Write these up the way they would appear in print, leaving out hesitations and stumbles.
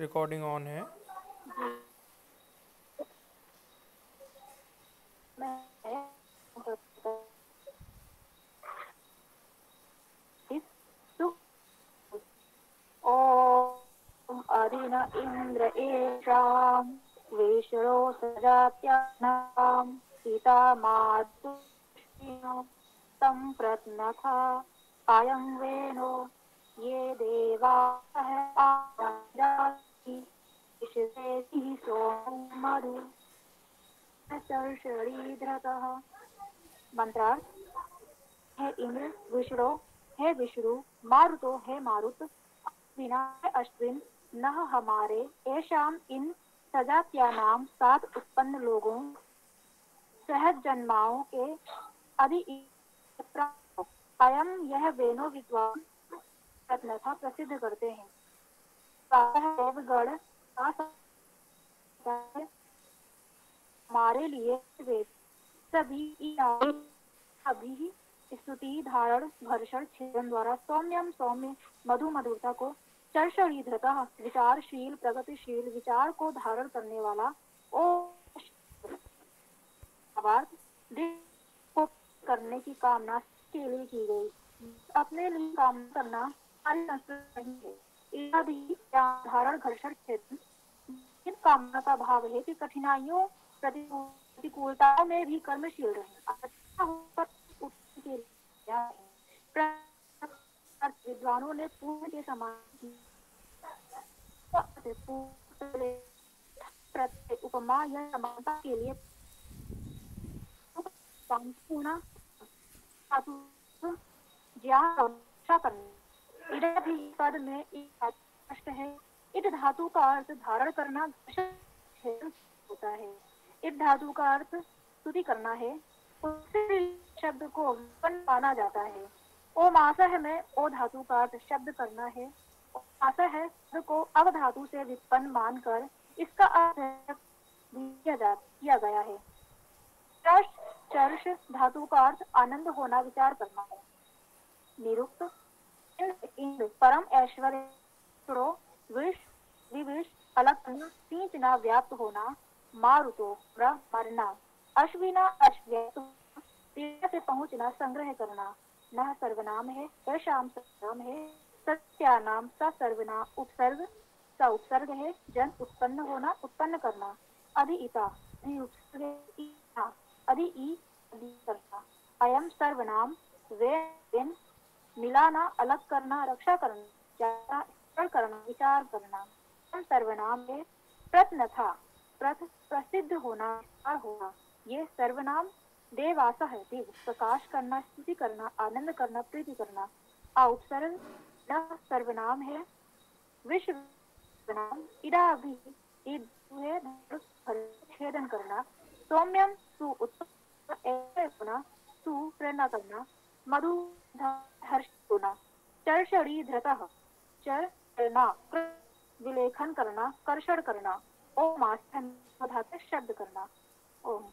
Recording on है। ओम अधिन इंद्र एषां विष्णो सजात्यानां सीता मातु तं प्रत्नथा अयं वेनो ये देवाः आराधन्ति इषितेति सोमरु शरीरतः। मंत्रार्थ। हे इंद्र विष्णु, हे विष्णु, मारुतो हे मारुत, अश्विना है अश्विन, नह हमारे, ऐशाम इन सजात्यानाम सात उत्पन्न लोगों, सहज जन्माओं के अधि अयम यह वेनो विद्वान रत्नथा प्रसिद्ध करते हैं। देवगण हमारे लिए वेद सभी अभी स्तुति धारण घर्षण छेदन द्वारा सौम्यम सौम्य मधु मधुरता को चर्षणीधृता विचारशील प्रगतिशील विचार को धारण करने वाला ओ को करने की कामना के लिए की गई। अपने लिए कामना करना हमारी संस्कृति नहीं है। भी धारण घर्षण छेदन इन कामना का भाव है कि कठिनाइयों प्रतिकूलताओं में भी कर्मशील रहे। विद्वानों ने पूर्ण के समान उपमा या समानता के लिए संपूर्ण ज्ञान करना भी पद में एक है। इट धातु का अर्थ धारण करना होता है। इट धातु का अर्थ स्तुति करना है। शब्द को व्युत्पन्न माना जाता है। ओ मासह में ओ धातु का अर्थ शब्द करना है। मासह शब्द को अव धातु से व्युत्पन्न मानकर इसका अर्थ किया गया है। चर्ष धातु का अर्थ आनंद होना विचार करना है। निरुक्त इंद्र परम ऐश्वर्य विष विविष अलग करना सींचना व्याप्त होना मारुतो मरना अश्विना अश्व्यक्त से पहुंचना संग्रह करना न सर्वनाम है शाम सर्वनाम है सत्यानाम सा सर्वनाम उपसर्ग सा उपसर्ग है जन उत्पन्न होना उत्पन्न करना अधिता अधि करना अयम सर्वनाम वे मिलाना अलग करना रक्षा करना करना विचार करना सर्वनाम है प्रत्नथा प्रसिद्ध होना होना ये सर्वनाम देवास है देव प्रकाश करना स्तुति करना आनंद करना प्रीति करना उपसर्ग सर्वनाम है विश्व सर्वनाम इड़ा भी छेदन करना सौम्यम सु उत्पन्न सु प्रेरणा करना मधु हर्ष होना चर्षणी धृतः चर विलेखन करना कर्षण करना ओम आस्थान शब्द करना। ओम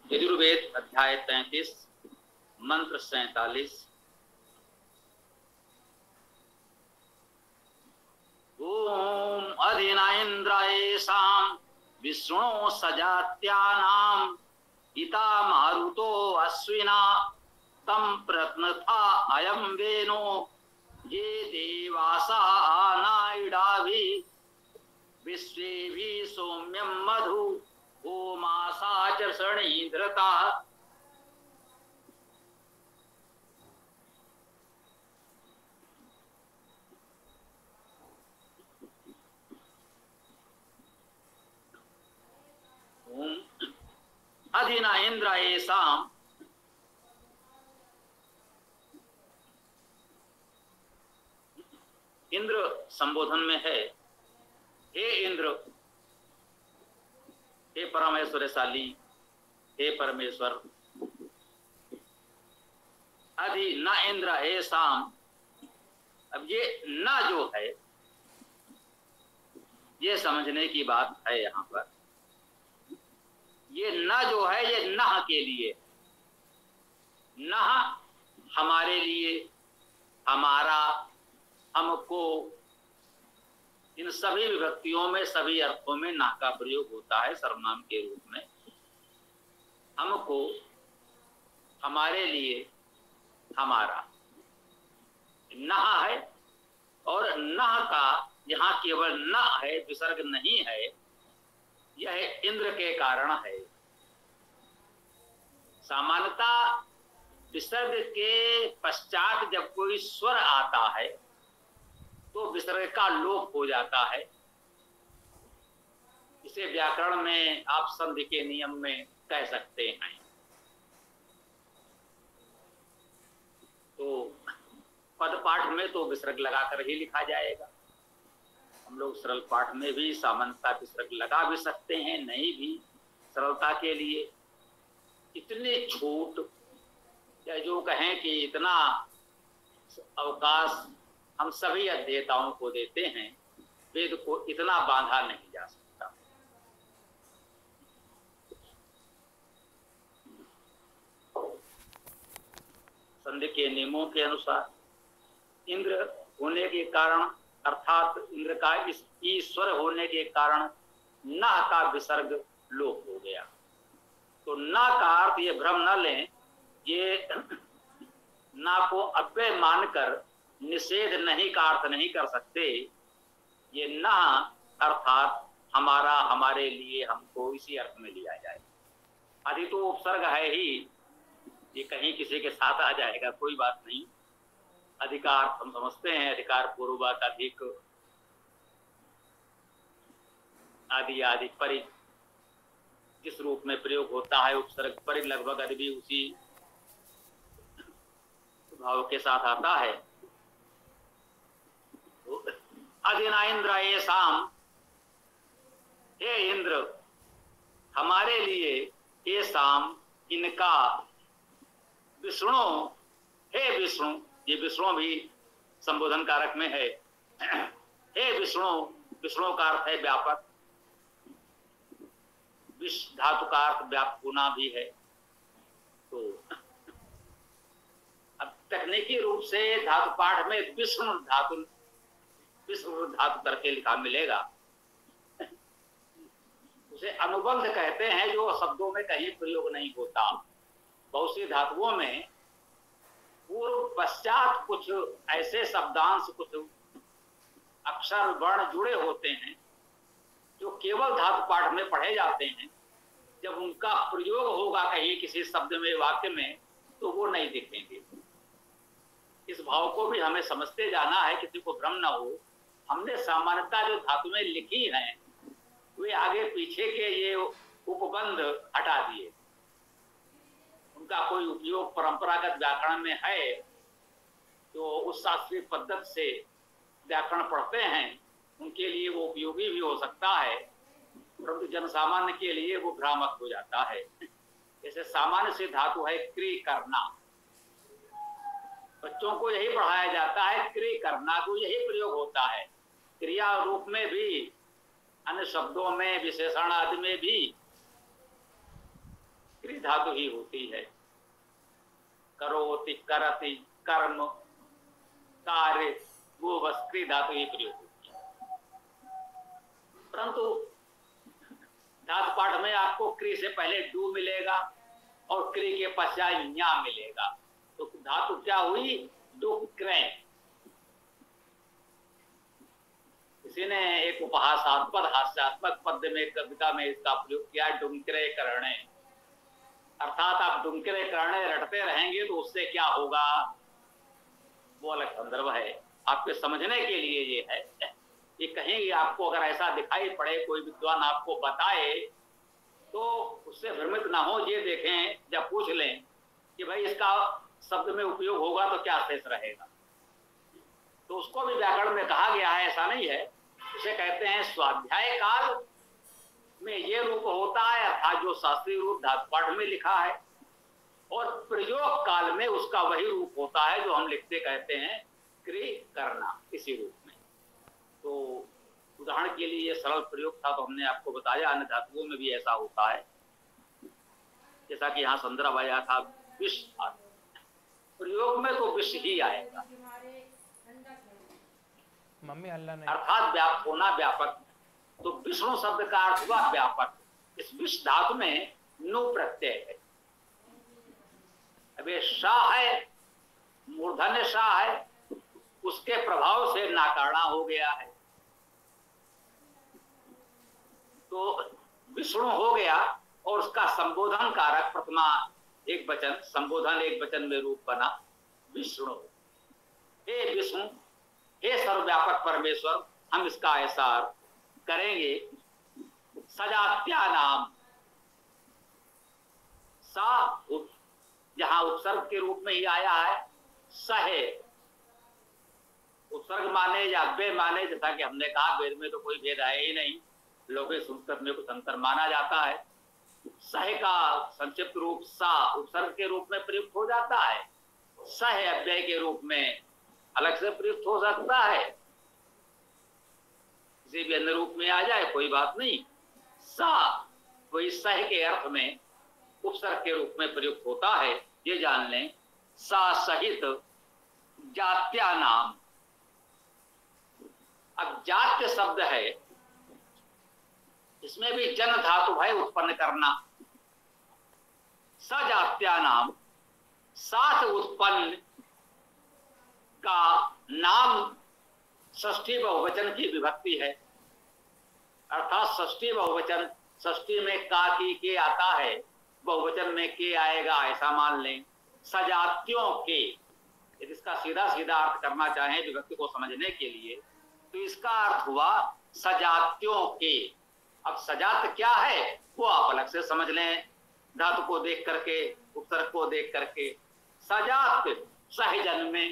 यजुर्वेद अध्याय 33 मंत्र 47। ओम अधिना इंद्रायेषां विष्णु सजात्यानां हिता मारुतो अश्विना तं प्रत्नथा अयं वेनो ये देवासा आनाइडाभि विश्वेभि सौम्यं मधु ओमासा च शरणीधृता। अधिना इंद्र येषां इंद्र संबोधन में है। हे इंद्र, हे परमेश्वरशाली, हे परमेश्वर। अधि न इंद्र येषां, अब ये न जो है ये समझने की बात है यहाँ पर। ये न जो है ये नह के लिए, नह हमारे लिए, हमारा, हमको, इन सभी विभक्तियों में सभी अर्थों में नह का प्रयोग होता है सर्वनाम के रूप में। हमको, हमारे लिए, हमारा, नह है। और नह का यहाँ केवल न है, विसर्ग नहीं है, यह इंद्र के कारण है। सामान्यतः विसर्ग के पश्चात जब कोई स्वर आता है तो विसर्ग का लोप हो जाता है। इसे व्याकरण में आप संधि के नियम में कह सकते हैं। तो पद पाठ में तो विसर्ग लगाकर ही लिखा जाएगा। हम लोग सरल पाठ में भी सामान्यतः विसर्ग लगा भी सकते हैं, नहीं भी, सरलता के लिए। इतने छूट या जो कहें कि इतना अवकाश हम सभी अध्येताओं को देते हैं, वेद को इतना बांधा नहीं जा सकता। संधि के नियमों के अनुसार इंद्र होने के कारण, अर्थात इंद्र का इस ईश्वर होने के कारण न का विसर्ग लोप हो गया। तो न का अर्थ, ये भ्रम न लें, ये न को अव्यय मानकर निषेध नहीं का अर्थ नहीं कर सकते। ये न अर्थात हमारा, हमारे लिए, हमको, इसी अर्थ में लिया जाए। आदि तो उपसर्ग है ही, ये कहीं किसी के साथ आ जाएगा, कोई बात नहीं। अधिकार हम समझते हैं, अधिकार पूर्वक, अधिक, आदि आदि, परि जिस रूप में प्रयोग होता है उपसर्ग परि लगभग आदि भी उसी भाव के साथ आता है। अधिना इंद्र ये शाम, हे इंद्र हमारे लिए, हे शाम इनका, विष्णु हे विष्णु, ये विष्णु भी संबोधन कारक में है। हे विष्णु, विष्णु का अर्थ है व्यापक, विष धातु का अर्थ व्यापक होना भी है। तो अब तकनीकी रूप से धातु पाठ में विष्णु धातु करके लिखा मिलेगा। उसे अनुबंध कहते हैं, जो शब्दों में कहीं प्रयोग नहीं होता। बहुत सी धातुओं में पूर्व पश्चात कुछ ऐसे शब्दांश, कुछ अक्षर वर्ण जुड़े होते हैं जो केवल धातु पाठ में पढ़े जाते हैं। जब उनका प्रयोग होगा कहीं किसी शब्द में, वाक्य में, तो वो नहीं दिखेंगे। इस भाव को भी हमें समझते जाना है, किसी को भ्रम ना हो। हमने सामान्यता जो धातुएं लिखी हैं वे आगे पीछे के ये उपबंध हटा दिए। उनका कोई उपयोग परंपरागत व्याकरण में है, तो उस शास्त्रीय पद्धति से व्याकरण पढ़ते हैं, उनके लिए वो उपयोगी भी हो सकता है, परंतु जनसामान्य के लिए वो भ्रामक हो जाता है। जैसे सामान्य से धातु है क्रिय करना, बच्चों को यही पढ़ाया जाता है, क्रिय करना, तो यही प्रयोग होता है। क्रिया रूप में भी, अन्य शब्दों में, विशेषण आदि में भी क्रिय धातु ही होती है। करोति, करति, कर्म, कार्य, वो बस क्रिय धातु ही प्रयोग होती है। परंतु धातु पाठ में आपको क्रिय से पहले डू मिलेगा और क्रिय के पश्चात न्या मिलेगा। तो धातु क्या हुई? डुक्रय। किसी ने एक उपहासात्मक, हास्यात्मक पद्य में, कविता में इसका प्रयोग किया, डुमक्रय करणे। अर्थात आप डुमक्रय करणे रटते रहेंगे तो उससे क्या होगा, वो अलग संदर्भ है। आपके समझने के लिए ये है कि कहीं आपको अगर ऐसा दिखाई पड़े, कोई विद्वान आपको बताए, तो उससे भ्रमित ना हो। ये देखें, जब पूछ लें कि भाई इसका शब्द में उपयोग होगा तो क्या शेष रहेगा, तो उसको भी व्याकरण में कहा गया है, ऐसा नहीं है। उसे कहते हैं स्वाध्याय काल में ये रूप होता है, अर्थात जो शास्त्रीय रूप धातु पाठ में लिखा है, और प्रयोग काल में उसका वही रूप होता है जो हम लिखते कहते हैं क्रिय करना, इसी रूप में। तो उदाहरण के लिए ये सरल प्रयोग था तो हमने आपको बताया, अन्य धातुओं में भी ऐसा होता है। जैसा कि यहाँ संदर्भ आया था विष, प्रयोग में तो विष ही आएगा, मम्मी अल्लाह नहीं, अर्थात व्याप्त होना, व्यापक। तो विष्णु शब्द का अर्थ हुआ व्यापक। इस विष धातु में नु प्रत्यय है। अब ये शाह है, मूर्धन्य शाह है, उसके प्रभाव से नाकारणा हो गया है, तो विष्णु हो गया और उसका संबोधन कारक प्रथमा एक वचन, संबोधन एक वचन में रूप बना विष्णु। हे विष्णु, हे सर्वव्यापक परमेश्वर, हम इसका ऐसा करेंगे। सजात्या नाम, सा जहां उपसर्ग के रूप में ही आया है, सहे उपसर्ग माने या व्य माने, जैसा कि हमने कहा वेद में तो कोई भेद है ही नहीं, लौकिक संस्कृत में कुछ अंतर माना जाता है। सह का संक्षिप्त रूप सा उपसर्ग के रूप में प्रयुक्त हो जाता है, सह अव्यय के रूप में अलग से प्रयुक्त हो सकता है, किसी भी अन्य रूप में आ जाए कोई बात नहीं। सा वही सह के अर्थ में उपसर्ग के रूप में प्रयुक्त होता है, ये जान लें। सा सहित जात्या नाम, अब जात्य शब्द है, इसमें भी जन धातु है उत्पन्न करना। सजात्या नाम, साथ उत्पन्न का नाम षष्ठी बहुवचन की विभक्ति है, अर्थात षष्ठी बहुवचन, षष्ठी में का की के आता है, बहुवचन में के आएगा, ऐसा मान लें। सजात्यों के, यदि इसका सीधा सीधा अर्थ करना चाहें विभक्ति को समझने के लिए, तो इसका अर्थ हुआ सजात्यों के। अब सजात क्या है वो आप अलग से समझ लें, धातु को देख करके, उपसर्ग को देख करके। सजात सह जन्मे,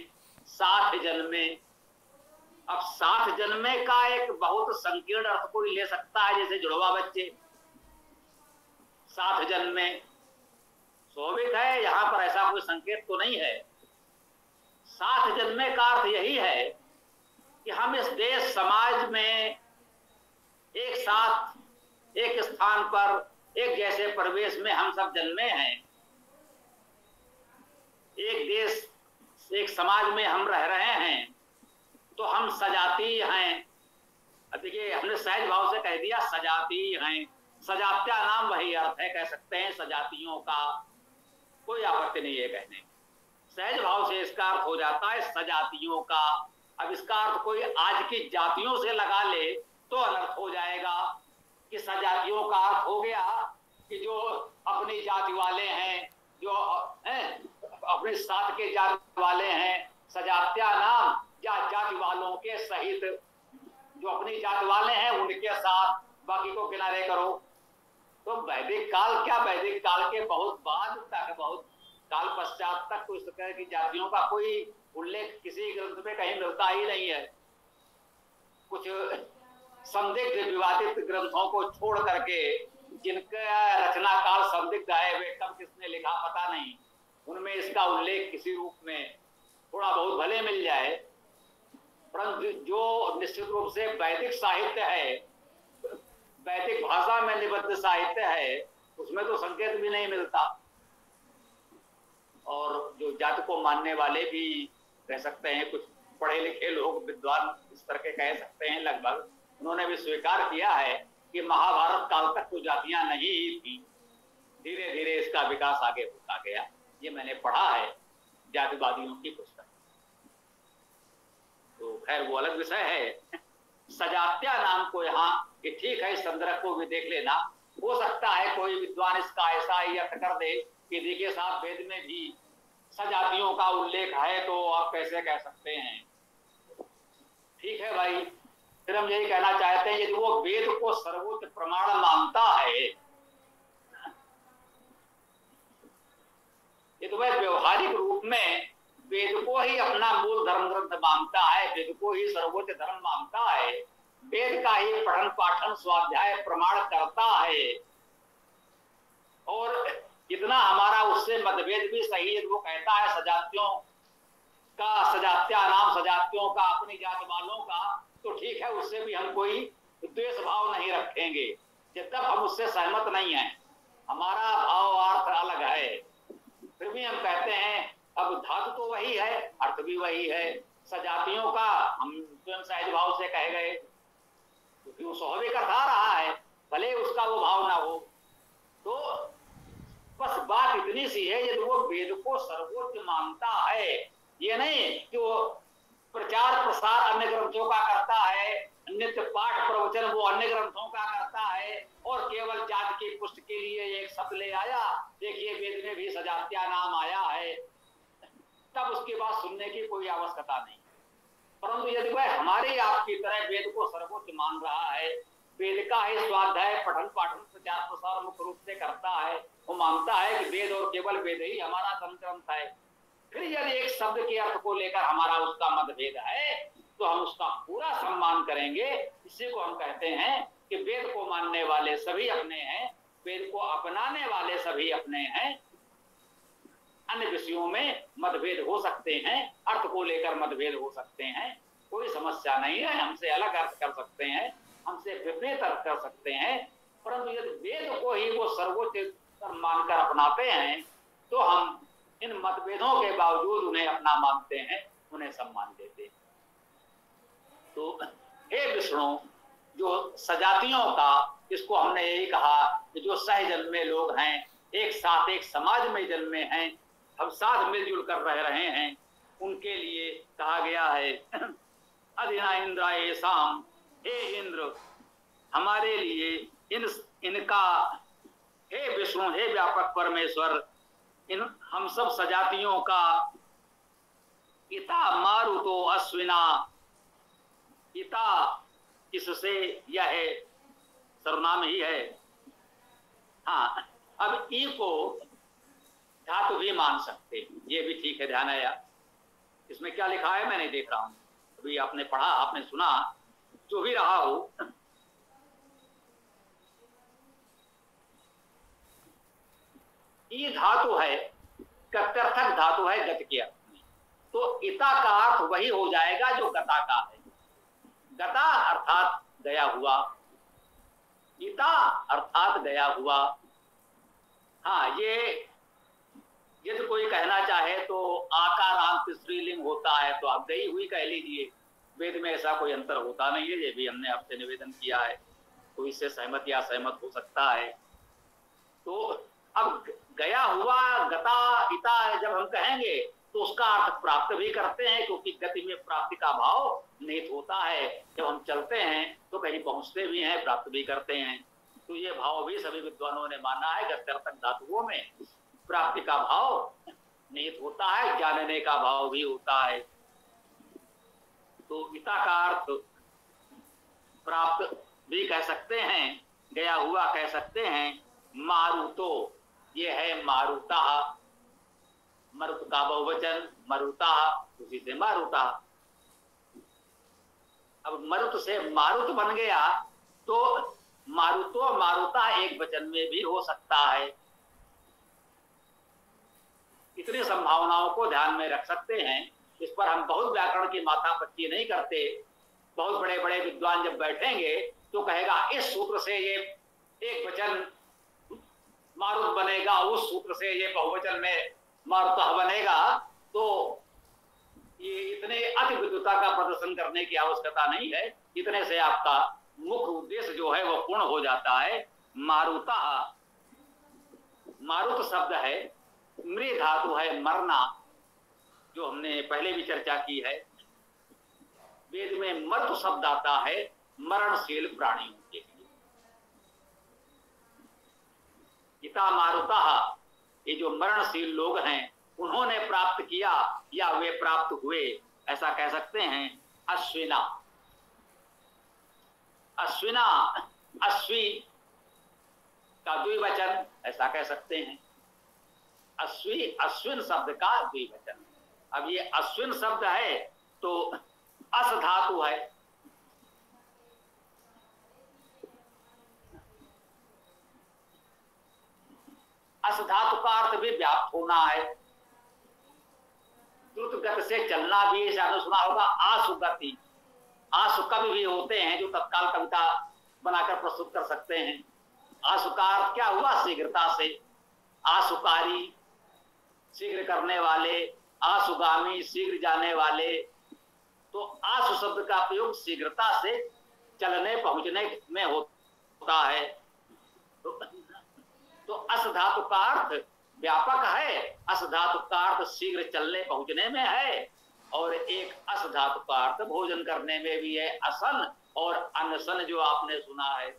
साथ जन्मे। अब साथ जन्मे का एक बहुत संकीर्ण अर्थ कोई ले सकता है, जैसे जुड़वा बच्चे, साथ जन्मे। स्वाभाविक है, यहां पर ऐसा कोई संकेत तो नहीं है। साथ जन्मे का अर्थ यही है कि हम इस देश समाज में एक साथ, एक स्थान पर, एक जैसे परिवेश में हम सब जन्मे हैं, एक देश, एक समाज में हम रह रहे हैं, तो हम सजाती हैं। अब देखिए, हमने सहज भाव से कह दिया सजाती हैं, सजात्या नाम वही अर्थ है, कह सकते हैं सजातियों का, कोई आपत्ति नहीं है कहने। सहज भाव से इसका अर्थ हो जाता है सजातियों का। अब इसका अर्थ कोई आज की जातियों से लगा ले तो अनर्थ हो जाएगा कि सजातियों का अर्थ हो गया कि जो अपनी जाति वाले हैं, जो अपने साथ के जाति वाले हैं। सजात्या नाम, या जाति वालों के सहित, जो अपनी जाति वाले हैं उनके साथ, बाकी को किनारे करो। तो वैदिक काल क्या, वैदिक काल के बहुत बाद तक, बहुत काल पश्चात तक तो इस तरह की जातियों का कोई उल्लेख किसी ग्रंथ में कहीं मिलता ही नहीं है। कुछ संदिग्ध विवादित ग्रंथों को छोड़ करके, जिनका रचना काल संदिग्ध है, वे कब किसने लिखा पता नहीं, उनमें इसका उल्लेख किसी रूप में थोड़ा बहुत भले मिल जाए, परंतु जो निश्चित रूप से वैदिक साहित्य है, वैदिक भाषा में निबद्ध साहित्य है, उसमें तो संकेत भी नहीं मिलता। और जो जाति को मानने वाले भी कह सकते हैं, कुछ पढ़े लिखे लोग, विद्वान इस तरह के कह सकते हैं लगभग, उन्होंने भी स्वीकार किया है कि महाभारत काल तक तो जातियां नहीं ही थी, धीरे धीरे इसका विकास आगे होता गया। ये मैंने पढ़ा है जातिवादियों की पुस्तक। तो खैर वो अलग विषय है। सजात्या नाम को यहाँ, कि ठीक है, इस संदर्भ को भी देख लेना। हो सकता है कोई विद्वान इसका ऐसा ही अर्थ कर दे कि देखिए साहब, वेद में भी सजातियों का उल्लेख है, तो आप कैसे कह सकते हैं। ठीक है भाई, फिर हम यही कहना चाहते हैं, यदि वो वेद को सर्वोच्च प्रमाण मानता है, ये तो वह व्यवहारिक रूप में वेद को ही अपना मूल धर्म ग्रंथ मानता है, वेद को ही सर्वोच्च धर्म मानता है, वेद का ही पठन पाठन स्वाध्याय प्रमाण करता है, और इतना हमारा उससे मतभेद भी सही है। वो कहता है सजातियों का, सजात्या नाम, सजातियों का, अपनी जात वालों का, तो ठीक है, उससे भी हम कोई द्वेष भाव नहीं रखेंगे, जब तक हम उससे सहमत नहीं हैं, हमारा भाव अर्थ अलग है, फिर भी हम कहते हैं अब धातु तो वही है, अर्थ भी वही है। सजातियों का हम स्वयं सहज भाव से कहे गए, क्योंकि वो स्वाभाविक अर्थ आ रहा है, भले उसका वो भाव ना हो। तो बस बात इतनी सी है, यदि वो वेद को सर्वोच्च मानता है, ये नहीं कि वो प्रचार प्रसार अन्य ग्रंथों का करता है, नित्य पाठ प्रवचन वो अन्य ग्रंथों का करता है, और केवल जात की पुष्टि के लिए एक शब्द ले आया, देखिए वेद में भी सजात्या नाम आया है, तब उसकी बात सुनने की कोई आवश्यकता नहीं। परंतु यदि वह हमारे आपकी तरह वेद को सर्वोच्च मान रहा है, वेद का ही स्वाध्याय पठन पाठन प्रचार प्रसार मुख्य रूप से करता है, वो मानता है कि वेद और केवल वेद ही हमारा धर्म ग्रंथ है, फिर यदि एक शब्द के अर्थ को लेकर हमारा उसका मतभेद है, तो हम उसका पूरा सम्मान करेंगे। इसी को हम कहते हैं कि वेद को मानने वाले सभी अपने हैं, वेद को अपनाने वाले सभी अपने हैं। अन्य विषयों में मतभेद हो सकते हैं, अर्थ को लेकर मतभेद हो सकते हैं, कोई समस्या नहीं है, हमसे अलग अर्थ कर सकते हैं, हमसे विपरीत अर्थ कर सकते हैं, परंतु यदि वेद को ही वो सर्वोच्च मानकर अपनाते हैं, तो हम इन मतभेदों के बावजूद उन्हें अपना मानते हैं, उन्हें सम्मान देते हैं। तो हे विष्णु, जो सजातियों का, इसको हमने यही कहा कि जो सह जन्मे लोग हैं, एक साथ एक समाज में जन्मे हैं, हम साथ मिलजुल कर रह रहे हैं, उनके लिए कहा गया है अधिना इंद्रा येषाम, हे इंद्र हमारे लिए इनका, हे विष्णु, हे व्यापक परमेश्वर, इन हम सब सजातियों का इता मारुतो अश्विना, इता इससे यह सर्वनाम ही है। हाँ, अब ई को धातु भी मान सकते, ये भी ठीक है, ध्यान आया। इसमें क्या लिखा है मैं नहीं देख रहा हूं, अभी आपने पढ़ा, आपने सुना, जो भी रहा हो, ई धातु है, गत्यर्थक धातु है गत के अर्थ में, तो इता का अर्थ वही हो जाएगा जो गता का है। गता अर्थात गया हुआ, इता अर्थात गया हुआ। हाँ, ये यदि कोई कहना चाहे तो आकारांत स्त्रीलिंग होता है, तो आप गई हुई कह लीजिए, वेद में ऐसा कोई अंतर होता नहीं है, ये भी हमने आपसे निवेदन किया है, तो इससे सहमत या असहमत हो सकता है। तो अब गया हुआ, गता, इता जब हम कहेंगे तो उसका अर्थ प्राप्त भी करते हैं, क्योंकि गति में प्राप्ति का भाव निहित होता है। जब हम चलते हैं तो कहीं पहुंचते भी हैं, प्राप्त भी करते हैं, तो ये भाव भी सभी विद्वानों ने माना है। गत्यर्थक धातुओं में प्राप्ति का भाव निहित होता है, जानने का भाव भी होता है। तो इता का अर्थ प्राप्त भी कह सकते हैं, गया हुआ कह सकते हैं। मारुतो, ये है मारुता, मरुत का बहुवचन मरुता, उसी से मारुता। अब मरुत से मारुत बन गया, तो मारुतो मारुता एक वचन में भी हो सकता है। इतनी संभावनाओं को ध्यान में रख सकते हैं। इस पर हम बहुत व्याकरण की माथापच्ची नहीं करते। बहुत बड़े बड़े विद्वान जब बैठेंगे तो कहेगा इस सूत्र से ये एक वचन मारुत बनेगा, उस सूत्र से ये बहुवचन में मारुतः बनेगा। तो ये इतने अति विद्वता का प्रदर्शन करने की आवश्यकता नहीं है। इतने से आपका मुख्य उद्देश्य जो है वो पूर्ण हो जाता है। मारुता, मारुत शब्द है, मृ धातु है मरना, जो हमने पहले भी चर्चा की है। वेद में मर्त शब्द आता है मरणशील प्राणियों के लिए। इता मारुता, ये जो मरणशील लोग हैं उन्होंने प्राप्त किया या वे प्राप्त हुए, ऐसा कह सकते हैं। अश्विना, अश्विना, अश्वी का द्विवचन, ऐसा कह सकते हैं। अश्वी, अश्विन शब्द का द्विवचन। अब ये अश्विन शब्द है तो अस धातु है, अस धातु का अर्थ भी व्याप्त होना है। द्रुत गति से चलना भी, सुना होगा आशु गति। आशु कवि भी होते हैं जो तत्काल कविता बनाकर प्रस्तुत कर सकते हैं। आसु का अर्थ क्या हुआ? शीघ्रता से। आसुकारी शीघ्र करने वाले, आसुगामी शीघ्र जाने वाले। तो आसु शब्द का प्रयोग शीघ्रता से चलने पहुंचने में होता है। तो अस धातु का अर्थ व्यापक है, अस धातु का अर्थ शीघ्र चलने पहुंचने में है, और एक अस धातु का अर्थ भोजन करने में भी है, असन और अनशन जो आपने सुना है।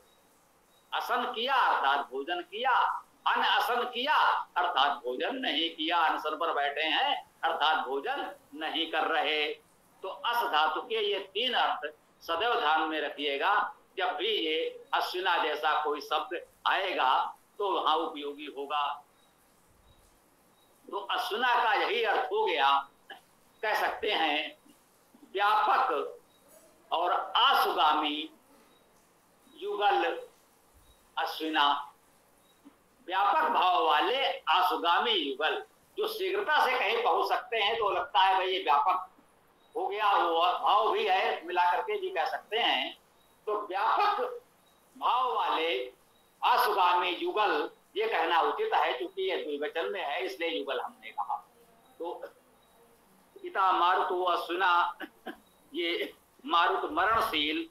असन किया अर्थात भोजन किया, अन असन किया अर्थात भोजन नहीं किया, अनशन पर बैठे हैं अर्थात भोजन नहीं कर रहे। तो अस धातु के ये तीन अर्थ सदैव ध्यान में रखिएगा। जब भी ये अश्विना जैसा कोई शब्द आएगा तो वहां उपयोगी होगा। तो अश्विना का यही अर्थ हो गया, कह सकते हैं व्यापक और आसुगामी युगल अश्विना। व्यापक भाव वाले आसुगामी युगल जो शीघ्रता से कहीं पहुंच सकते हैं, तो लगता है भाई ये व्यापक हो गया, वो भाव भी है, मिला करके भी कह सकते हैं। तो व्यापक भाव वाले आसुगामी युगल ये कहना उचित है, क्योंकि ये द्विवचन में है इसलिए युगल हमने कहा। तो इता मारुतो अश्विना, ये मारुत मरणशील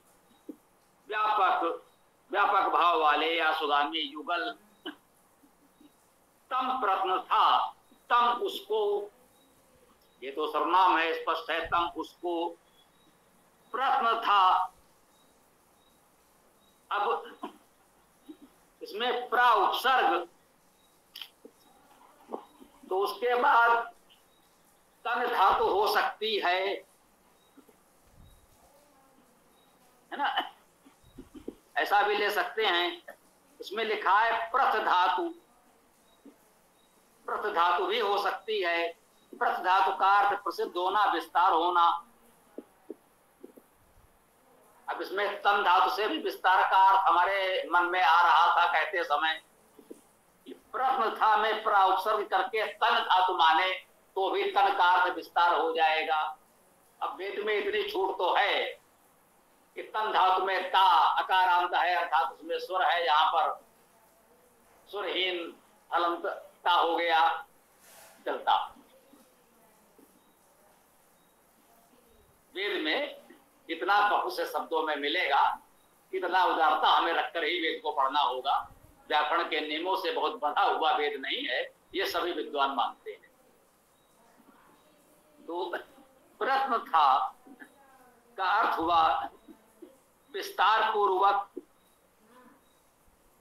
व्यापक भाव वाले आसुगामी युगल। तम प्रश्न था, तम उसको, ये तो सर्वनाम है स्पष्ट है, तम उसको प्रश्न था। अब इसमें प्रा उपसर्ग, तो उसके बाद तन धातु हो सकती है ना, ऐसा भी ले सकते हैं। इसमें लिखा है प्रथ धातु, प्रथ धातु भी हो सकती है। प्रथ धातु का अर्थ प्रसिद्ध होना, विस्तार होना। अब इसमें तन धातु से भी विस्तार का अर्थ हमारे मन में आ रहा था कहते समय। प्रश्न था में प्रा उपसर्ग करके तन धातु माने तो भी तन का अर्थ विस्तार हो जाएगा। अब वेद में इतनी छूट तो है कि तन धातु में ता अकारांत है, अर्थात उसमें स्वर है, यहाँ पर स्वरहीन हलंत ता हो गया, चलता। वेद में इतना बहुत से शब्दों में मिलेगा, इतना उदारता हमें रखकर ही वेद को पढ़ना होगा। व्याकरण के नियमों से बहुत बंधा हुआ वेद नहीं है, ये सभी विद्वान मानते हैं। तो प्रश्न था का अर्थ हुआ विस्तार पूर्वक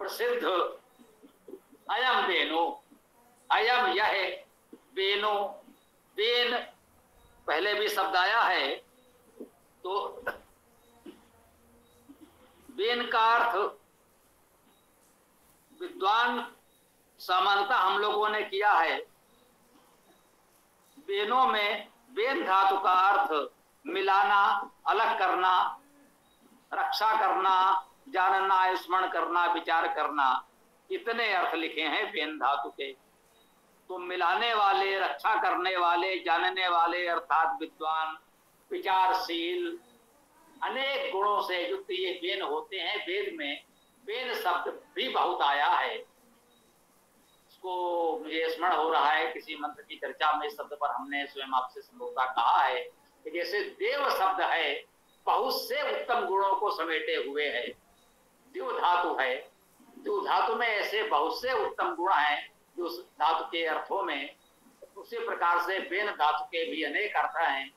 प्रसिद्ध। अयम बेनो, अयम यह बेनो, बेन पहले भी शब्द आया है, तो बेन का अर्थ विद्वान सामान्यतः हम लोगों ने किया है। बेनों में बेन धातु का अर्थ मिलाना, अलग करना, रक्षा करना, जानना, स्मरण करना, विचार करना, इतने अर्थ लिखे हैं बेन धातु के। तो मिलाने वाले, रक्षा करने वाले, जानने वाले अर्थात विद्वान, विचारशील, अनेक गुणों से युक्त ये बेन होते हैं। वेद में बेन शब्द भी बहुत आया है। इसको मुझे स्मरण हो रहा है, किसी मंत्र की चर्चा में इस शब्द पर हमने स्वयं आपसे संबोधा कहा है कि जैसे देव शब्द है, बहुत से उत्तम गुणों को समेटे हुए है। द्यु धातु है, द्यु धातु में ऐसे बहुत से उत्तम गुण हैं जो धातु के अर्थों में। उसी प्रकार से बेन धातु के भी अनेक अर्थ हैं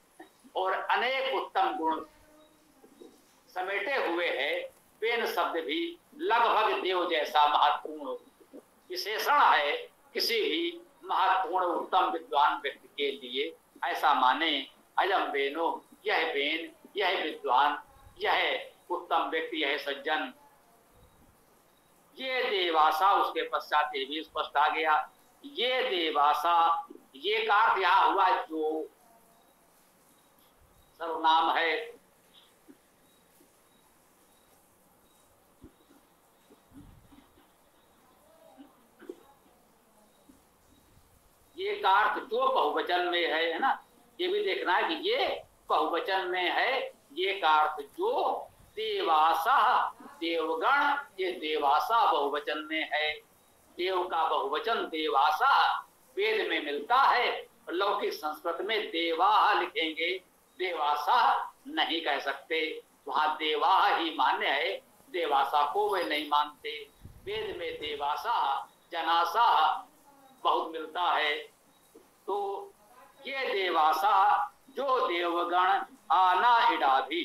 और अनेक उत्तम गुण समेटे हुए है। बेन शब्द भी लगभग देव जैसा महत्वपूर्ण विशेषण है किसी भी महत्वपूर्ण उत्तम विद्वान व्यक्ति के लिए, ऐसा माने। अयम बेनो, यह बेन, यह विद्वान, यह उत्तम व्यक्ति, यह सज्जन। ये देवासा, उसके पश्चात ये भी स्पष्ट आ गया, ये देवासा, ये का अर्थ यहाँ हुआ जो सर्वनाम है। ये का अर्थ जो बहुवचन में है ना, ये भी देखना है कि ये बहुवचन में है। ये का अर्थ जो देवासा देवगण, ये देवासा बहुवचन में है। देव का बहुवचन देवासा वेद में मिलता है, और लौकिक संस्कृत में देवाह लिखेंगे, देवासा नहीं कह सकते। वहां देवाह ही मान्य है, देवासा को वे नहीं मानते। वेद में देवासा जनासा बहुत मिलता है। तो ये देवासा जो देवगण आना इडा भी,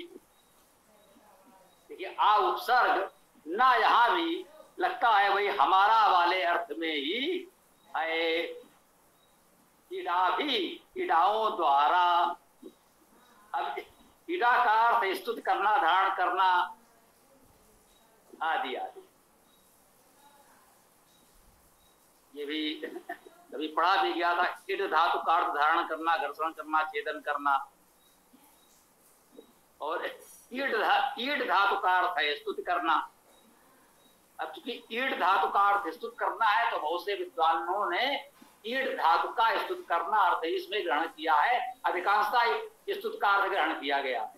देखिए आ उपसर्ग ना यहां भी लगता है वही हमारा वाले अर्थ में ही है। इडा भी, इडाओं द्वारा। अब इडा का अर्थ स्तुति करना, धारण करना आदि आदि। ये भी कभी पढ़ा भी गया था। इड धातु का अर्थ धारण करना, घर्षण करना, छेदन करना। और ईड धातु का अर्थ है स्तुति करना। अब चूंकि ईड धातु का अर्थ स्तुति करना है, तो बहुत से विद्वानों ने ईड धातु का स्तुति करना अर्थ इसमें ग्रहण किया है। अधिकांशता स्तुति का अर्थ ग्रहण किया गया है।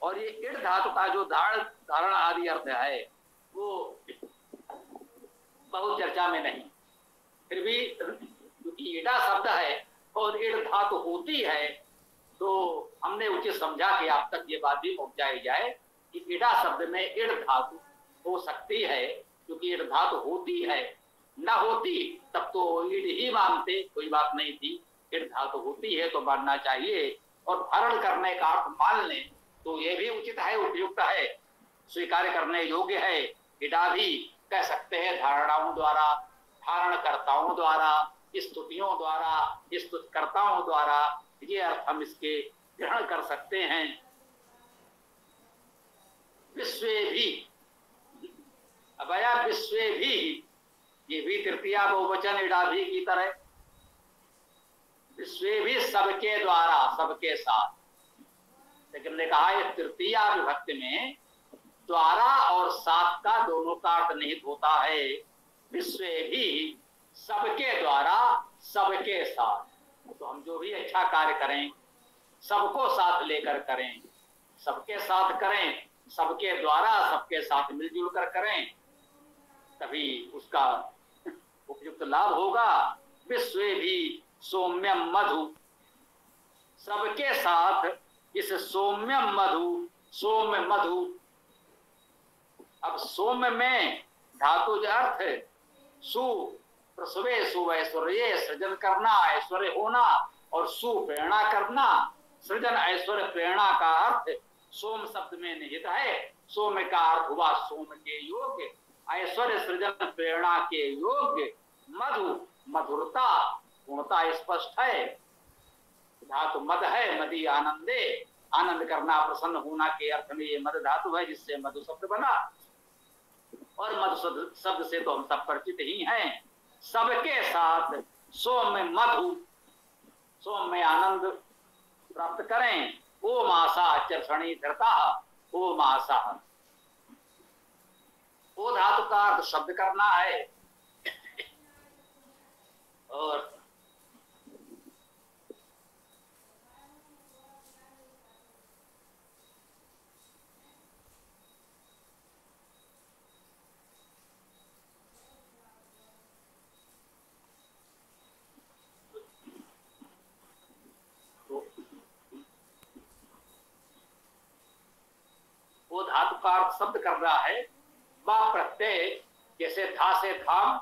और ये ईड धातु का जो धारण आदि अर्थ है वो बहुत चर्चा में नहीं। फिर भी क्योंकि ईडा शब्द है और ईड धातु होती है, तो हमने उचित समझा कि आप तक ये बात भी पहुंचाई जाए कि ईडा शब्द में ईड धातु हो सकती है, क्योंकि ईड धातु होती है। न होती तब तो ईड ही मानते, कोई बात नहीं थी। ईड धातु होती है तो मानना चाहिए, और धारण करने का अर्थ मान लें तो ये भी उचित है, उपयुक्त है, स्वीकार करने योग्य है। ईडा भी कह सकते हैं धारणाओं द्वारा, धारणकर्ताओं द्वारा, स्तुतियों द्वारा, स्तुतिकर्ताओं द्वारा, ये अर्थ हम इसके ग्रहण कर सकते हैं। विश्वे भी, अब आया विश्वे भी, ये भी तृतीया बहुवचन इडा भी की तरह। विश्वे भी सबके द्वारा, सबके साथ। लेकिन हमने कहा ये तृतीया विभक्ति में द्वारा और साथ का दोनों का अर्थ निहित होता है। विश्वे भी सबके द्वारा, सबके साथ। तो हम जो भी अच्छा कार्य करें सबको साथ लेकर करें, सबके साथ करें, सबके द्वारा, सबके साथ मिलजुल कर करें, तभी उसका उपयुक्त लाभ होगा। विश्वे भी सौम्यम मधु, सबके साथ इस सौम्यम मधु, सौम्य मधु। अब सौम्य में धातु अर्थ सु प्रसवे, सुऐश्वर्य, सृजन करना, ऐश्वर्य होना, और सु प्रेरणा करना। सृजन ऐश्वर्य प्रेरणा का अर्थ सोम शब्द में निहित है। सोम का अर्थ हुआ सोम के योग्य, ऐश्वर्य सृजन प्रेरणा के योग्य, मधु मधुरता, पूर्णता स्पष्ट है। धातु मद है, मदी आनंदे, आनंद करना, प्रसन्न होना के अर्थ में ये मद धातु है, जिससे मधु शब्द बना। और मधु शब्द से तो हम सब परिचित ही हैं। सबके साथ सोम मधु, सोम में आनंद प्राप्त करें। ओम आशा चर्षणी धरता, ओम आशा। ओ धातु का अर्थ शब्द करना है। और वो धातु का अर्थ शब्द कर रहा है। वा प्रत्यय, जैसे धा से धाम,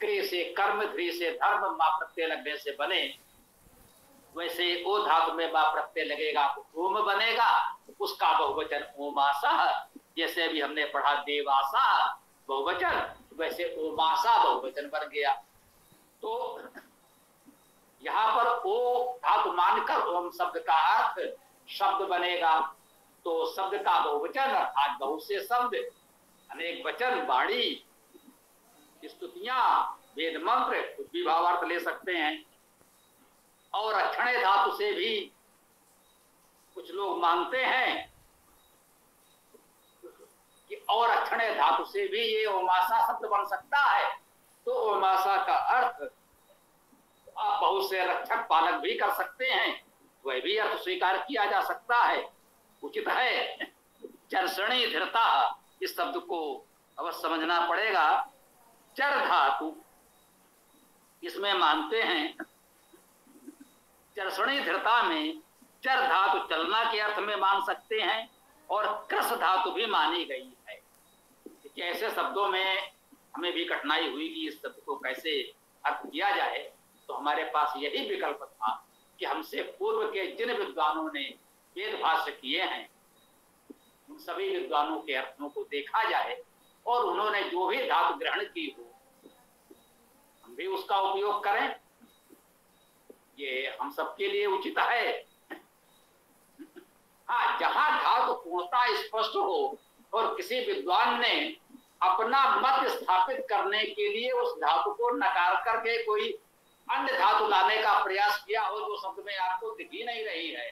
क्रिय से कर्म, ध्री से धर्म, मा प्रत्यय लगने से बने, वैसे ओ धातु में वा प्रत्यय लगेगा तो ओम बनेगा। उसका बहुवचन ओमासा, जैसे अभी हमने पढ़ा देवासा बहुवचन, वैसे ओमासा बहुवचन बन गया। तो यहाँ पर ओ धातु मानकर ओम शब्द का अर्थ शब्द बनेगा। तो शब्द का बहुवचन अर्थात बहुत से शब्द, अनेक वचन, वाणी, स्तुतियां, वेद मंत्र, कुछ भी भावार्थ ले सकते हैं। और अक्षणे धातु से भी कुछ लोग मानते हैं कि और अक्षणे धातु से भी ये ओमासा शब्द बन सकता है। तो ओमासा का अर्थ आप बहुत से रक्षक पालक भी कर सकते हैं, वह भी अर्थ स्वीकार किया जा सकता है, उचित है। चर्षणी धृता, इस शब्द को अवश्य समझना पड़ेगा। चर धातु इसमें मानते हैं, चरसणी धृता में चर धातु चलना के अर्थ में मान सकते हैं और कृस धातु भी मानी गई है। ऐसे शब्दों में हमें भी कठिनाई हुई कि इस शब्द को कैसे अर्थ किया जाए, तो हमारे पास यही विकल्प था कि हमसे पूर्व के जिन विद्वानों ने वेद भाष्य किए हैं उन सभी विद्वानों के अर्थों को देखा जाए और उन्होंने जो भी धातु ग्रहण की हो हम भी उसका उपयोग करें, ये हम सबके लिए उचित है। हाँ, जहां धातु पूर्णता स्पष्ट हो और किसी विद्वान ने अपना मत स्थापित करने के लिए उस धातु को नकार करके कोई अन्य धातु लाने का प्रयास किया हो जो शब्द में आपको दिख ही नहीं रही है,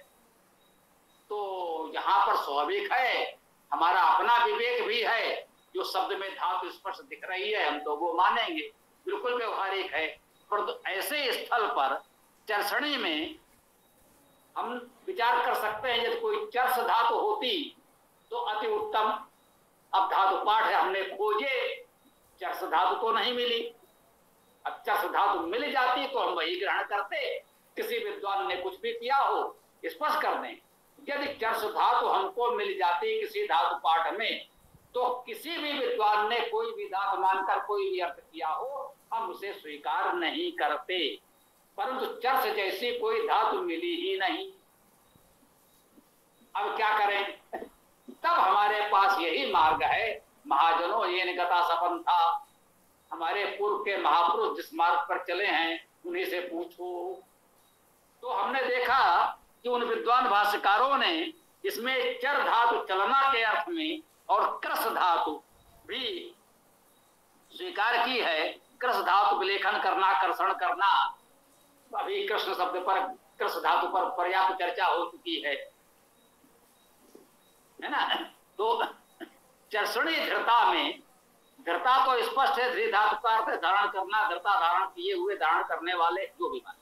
तो यहाँ पर स्वाभाविक है, हमारा अपना विवेक भी है, जो शब्द में धातु स्पष्ट दिख रही है हम तो वो मानेंगे, बिल्कुल व्यवहारिक है। परंतु ऐसे स्थल पर चरसणी में हम विचार कर सकते हैं यदि कोई चर्स धातु होती तो अति उत्तम। अब धातु पाठ है, हमने खोजे, चर्स धातु तो नहीं मिली। अब चर्स धातु मिल जाती तो हम वही ग्रहण करते, किसी विद्वान ने कुछ भी किया हो स्पष्ट कर दें। यदि चर्स धातु हमको मिल जाती किसी धातु पाठ में तो किसी भी विद्वान ने कोई भी धातु मानकर कोई भी अर्थ किया हो हम उसे स्वीकार नहीं करते, परंतु चर्स जैसी कोई धातु मिली ही नहीं। अब क्या करें? तब हमारे पास यही मार्ग है, महाजनों ये निगता सपन था, हमारे पूर्व के महापुरुष जिस मार्ग पर चले हैं उन्हीं से पूछो। तो हमने देखा कि उन विद्वान भाष्यकारों ने इसमें चर धातु चलना के अर्थ में और कृस धातु भी स्वीकार की है। कृस धातु विलेखन करना, कर्षण करना, अभी कृष्ण शब्द पर कृस धातु पर पर्याप्त चर्चा हो चुकी है ना। तो चर्षणी धृता में धृता तो स्पष्ट है, धृ धातु का अर्थ धारण करना, धृता धारण किए हुए, धारण करने वाले, जो भी माने।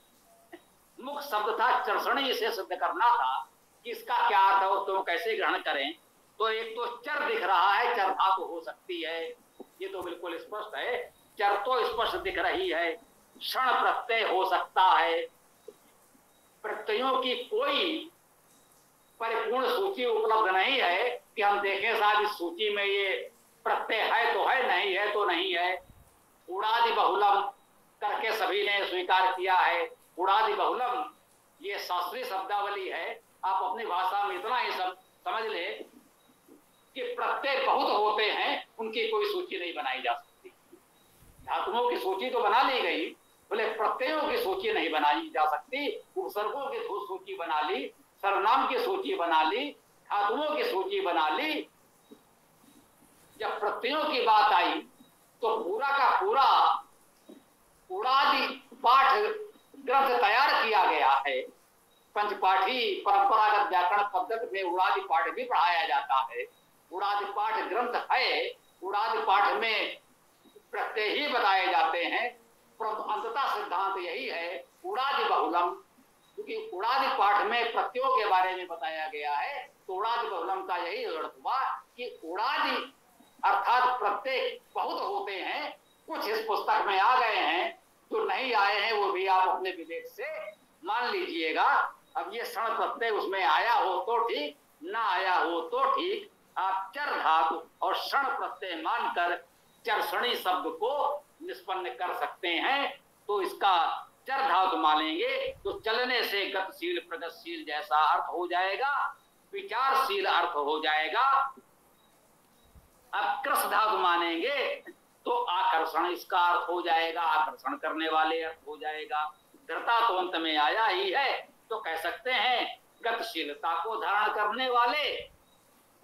मुख्य शब्द था चर्षणी, इसे सिद्ध करना था कि इसका क्या अर्थ हो तो कैसे ग्रहण करें। तो एक तो चर दिख रहा है, चर धातु हो सकती है, ये तो बिल्कुल स्पष्ट है, चर तो स्पष्ट दिख रही है। क्षण प्रत्यय हो सकता है, प्रत्ययों की कोई परिपूर्ण सूची उपलब्ध नहीं है कि हम देखें साहब इस सूची में ये प्रत्यय है तो है, नहीं है तो नहीं है। उड़ादि बहुलम करके सभी ने स्वीकार किया है। उड़ादि बहुलम ये शास्त्रीय शब्दावली है, आप अपनी भाषा में इतना ही समझ ले कि प्रत्यय बहुत होते हैं, उनकी कोई सूची नहीं बनाई जा सकती। धातुओं की सूची तो बना ली गई, बोले प्रत्ययों की सूची नहीं बनाई जा सकती। उपसर्गों की सूची बना ली, सर्वनाम की सूची बना ली, धातुओं की सूची बना ली। जब प्रत्ययों की बात आई तो पूरा का पूरा उड़ादि पाठ ग्रंथ तैयार किया गया है। पंचपाठी परंपरागत व्याकरण पद्धति में उड़ादि पाठ भी पढ़ाया जाता है। उड़ादि पाठ ग्रंथ है, उड़ादि पाठ में प्रत्यय ही बताए जाते हैं, परंतु अंततः सिद्धांत यही है उड़ादि बहुलम, क्योंकि उड़ादि पाठ में प्रत्ययों के बारे में बताया गया है। तो उड़ादि बहुलम का यही अर्थ हुआ कि उड़ादि अर्थात प्रत्यय बहुत होते हैं, कुछ इस पुस्तक में आ गए हैं, जो नहीं आए हैं वो भी आप अपने विवेक से मान लीजिएगा। अब ये क्षण प्रत्यय उसमें आया हो तो ठीक, ना आया हो तो ठीक, आप चर धातु और क्षण प्रत्यय मानकर चरसणी शब्द को निष्पन्न कर सकते हैं। तो इसका चर धातु मानेंगे तो चलने से गतिशील प्रगतिशील जैसा अर्थ हो जाएगा, विचारशील अर्थ हो जाएगा। अब कृस धातु मानेंगे तो आकर्षण इसका अर्थ हो जाएगा, आकर्षण करने वाले अर्थ हो जाएगा। धृता तो अंत में आया ही है, तो कह सकते हैं गतिशीलता को धारण करने वाले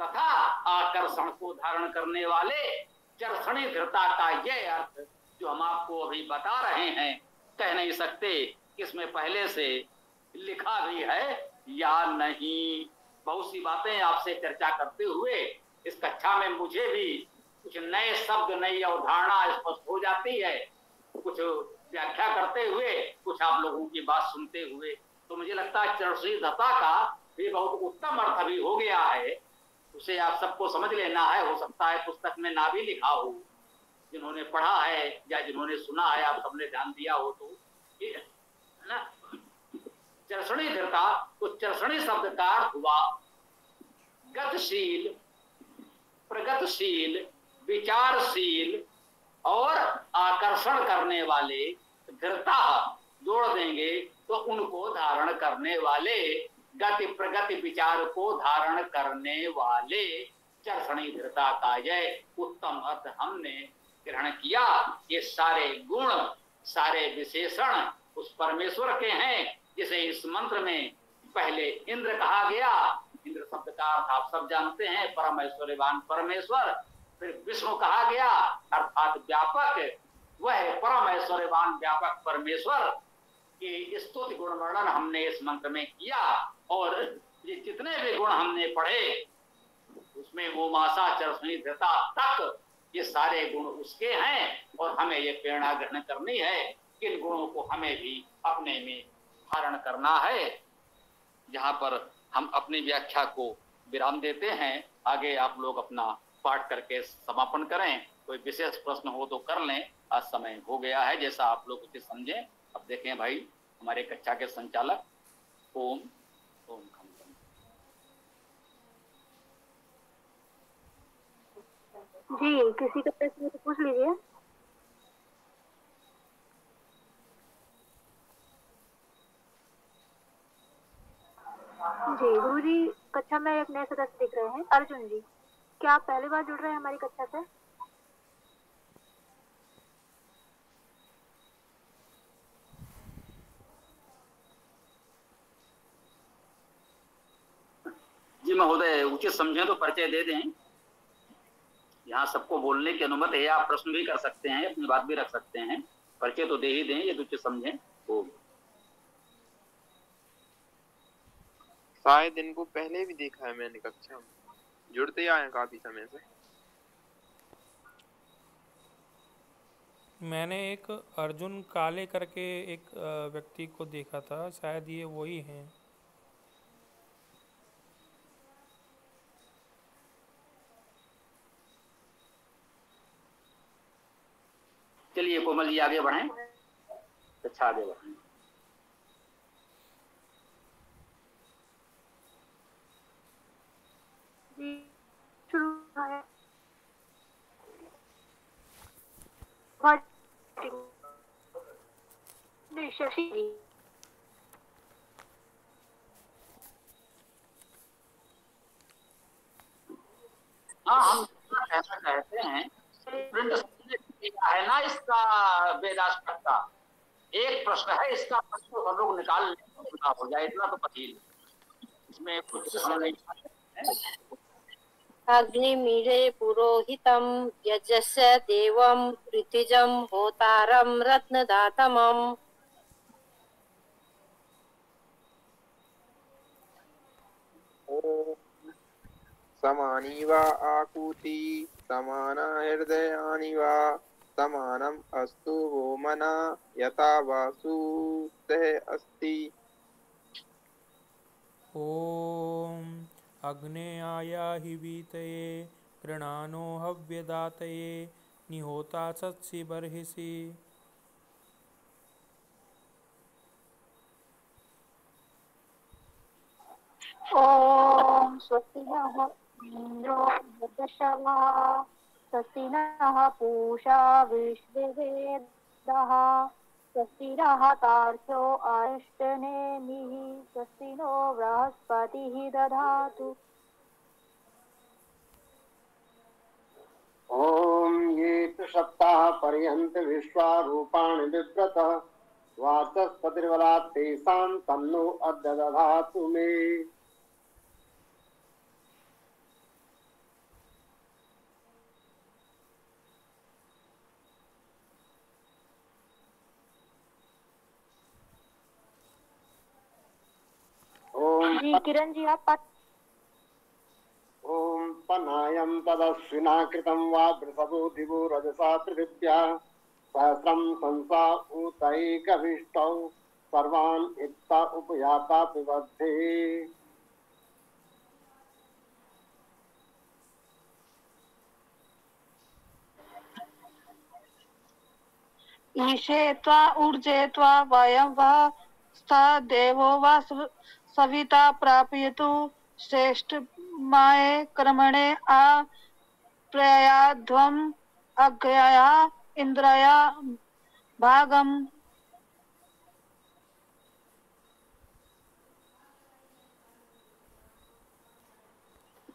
तथा आकर्षण को धारण करने वाले। चरसणी धृता का यह अर्थ जो हम आपको अभी बता रहे हैं, कह नहीं सकते इसमें पहले से लिखा भी है या नहीं। बहुत सी बातें आपसे चर्चा करते हुए इस कक्षा में मुझे भी कुछ नए शब्द, नई अवधारणा स्पष्ट हो जाती है, कुछ व्याख्या करते हुए, कुछ आप लोगों की बात सुनते हुए। तो मुझे लगता है चरसणी धृता का भी बहुत उत्तम अर्थ भी हो गया है। उसे आप सबको समझ लेना है। हो सकता है पुस्तक में ना भी लिखा हो, जिन्होंने पढ़ा है या जिन्होंने सुना है, आप सबने ध्यान दिया हो तो ये है ना। चरसणी धृता, तो चरसणी शब्द का अर्थ हुआ गतिशील, प्रगतिशील, विचारशील और आकर्षण करने वाले। धृता जोड़ देंगे तो उनको धारण करने वाले, गति प्रगति विचार को धारण करने वाले चरसणी धृता का यह उत्तम अर्थ हमने ग्रहण किया। ये सारे गुण, सारे विशेषण उस परमेश्वर के हैं जिसे इस मंत्र में पहले इंद्र कहा गया। इंद्र शब्द का अर्थ आप सब जानते हैं, परम ऐश्वर्यवान परमेश्वर। फिर विष्णु कहा गया अर्थात व्यापक, वह परम ऐश्वर्यवान व्यापक परमेश्वर की स्तुति गुण वर्णन हमने इस मंत्र में किया। और ये जितने भी गुण हमने पढ़े उसमें ओमासा चरसनी धृता तक ये सारे गुण उसके हैं, और हमें ये प्रेरणा ग्रहण करनी है कि इन गुणों को हमें भी अपने में धारण करना है। यहाँ पर हम अपनी व्याख्या को विराम देते हैं। आगे आप लोग अपना पाठ करके समापन करें। कोई विशेष प्रश्न हो तो कर लें, आज समय हो गया है जैसा आप लोग उचित समझें। अब देखें भाई हमारे कक्षा के संचालक। ओम ओम खम खम। जी, किसी का प्रश्न तो पूछ लीजिए। जी गुरुजी, कक्षा में एक नए सदस्य दिख रहे हैं, अर्जुन जी। क्या आप पहली बार जुड़ रहे हैं हमारी कक्षा से? जी महोदय, उचित समझें तो परिचय दे दें। यहाँ सबको बोलने की अनुमति है, आप प्रश्न भी कर सकते हैं, अपनी बात भी रख सकते हैं। परिचय तो दे ही दें, ये तो उचित समझें। तो शायद इनको पहले भी देखा है मैंने कक्षा में, जुड़ते आए हैं काफी समय से। मैंने एक अर्जुन काले करके एक व्यक्ति को देखा था, शायद ये वही हैं। चलिए कोमल जी आगे बढ़ें। अच्छा आगे बढ़ें। शुरू है। शशि जी। हाँ, हम ऐसा कहते हैं प्रिंट है ना इसका वेदांत का। एक प्रश्न है, इसका प्रश्न हम लोग निकाल लें, हो जाए इतना तो पति इसमें कुछ हम नहीं। अग्निमीळे पुरोहितं यजस्य देवं ऋतिजं होतारं रत्नदातमम्। समानी वा आकुति समाना हृदयानि वा समानम् अस्तु वो मना यथा वासुतः अस्ति। ओम अग्नेयाहि वीतये गृणानो हव्यदातये निहोता सत्सि बर्हिषि। ओम स्वस्ति नः इंद्रो वृद्धश्रवः स्वस्ति नः पूषा विश्ववेदः स्वस्ति नः तार्क्ष्यो अरिष्टनेमिः स्वस्ति नो बृहस्पतिः दधातु। ओम ये सप्ताह पर्यंत विश्वारूपाणि विव्रतः वाचस्पतिर्बलात् तेषां तन्नो अद्य दधातु मे। जी किरण जी आप ओम पनायं तदस्विना कृतं वा वृषभो दिवो रजसा पृथिव्या सहस्रं संसा ऊतैकभिष्टौ सर्वान् इत्ता उपयाता पिबध्ये। ईशे त्वा ऊर्जे त्वा वयं वा सा देवो वा सविता प्रापयतु श्रेष्ठमाये कर्मणे आ प्रयाध्वम् अग्रया इंद्रया भागम।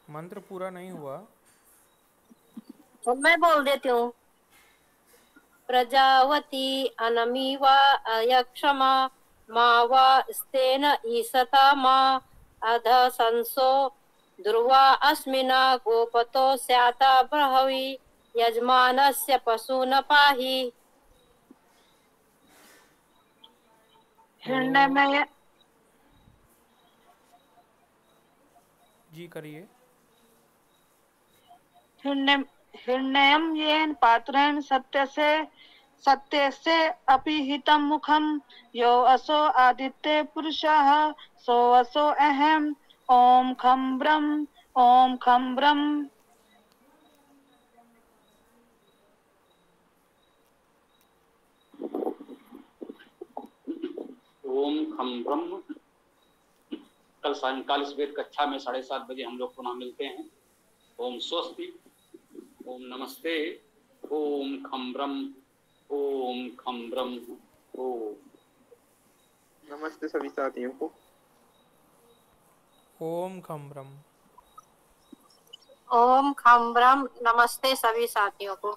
मंत्र पूरा नहीं हुआ। तो मैं बोल देती हूँ। प्रजावती अनमीवा अयक्षमा मा वा स्तेन ईसता मा अध संसो ध्रुवा अस्मिना गोपतो स्याता बृहवी यजमानस्य पशून पाहि। हिरण्यमय जी करिए। हिरण्यम येन पात्रेण सत्यस्य अपि हितं मुखं यो असो आदित्य पुरुषः सो असो अहम् ओम खं ब्रह्म ओम खं ब्रह्म। ओम खम ब्रह्म। कल सायंकाल इस वेद कक्षा में 7:30 बजे हम लोग पुनः मिलते हैं। ओम स्वस्ति, ओम नमस्ते, ओम खम ब्रह्म, ओम खम ब्रह्म, ओम नमस्ते सभी साथियों को। ओम खम ब्रह्म। ओम खम ब्रह्म। नमस्ते सभी साथियों को।